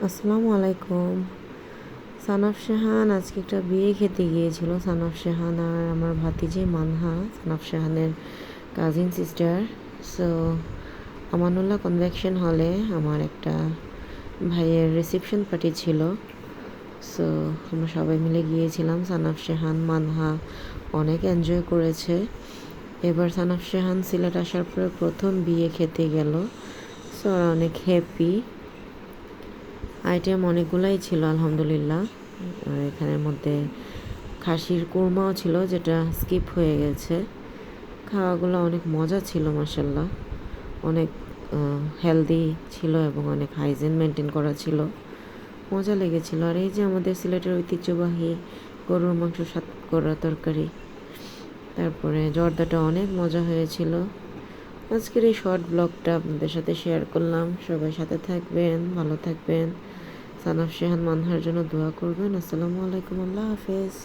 আসসালামু আলাইকুম। সানাফ শাহান আজকে একটা বিয়ে খেতে গিয়েছিল। সানাফ শাহান আর আমার ভাতিজি মানহা, সানাফ শাহানের cousin sister. So Amanullah convention হলে আমার একটা ভাইয়ের রিসেপশন পার্টি ছিল। সো আমরা সবাই মিলে গিয়েছিলাম। সানাফ শাহান, মানহা অনেক এনজয় করেছে। এবার সানাফ শাহান সিলেট আসার পরে প্রথম বিয়ে খেতে গেল। সো ওরা অনেক হ্যাপি। আইটেম অনেকগুলাই ছিল আলহামদুলিল্লাহ। আর এখানের মধ্যে খাসির কোরমাও ছিল, যেটা স্কিপ হয়ে গেছে। খাওয়াগুলো অনেক মজা ছিল মাশাল্লাহ। অনেক হেলদি ছিল এবং অনেক হাইজিন মেনটেন করা ছিল। মজা লেগেছিল। আর এই যে আমাদের সিলেটের ঐতিহ্যবাহী গরুর মাংস সাতকরা তরকারি, তারপরে জর্দাটা অনেক মজা হয়েছিল। আজকের এই শর্ট ব্লগটা আপনাদের সাথে শেয়ার করলাম। সবাই সাথে থাকবেন, ভালো থাকবেন। সানাফ শাহান মানহার জন্য দোয়া করবেন। আসসালামু আলাইকুম, আল্লাহ হাফেজ।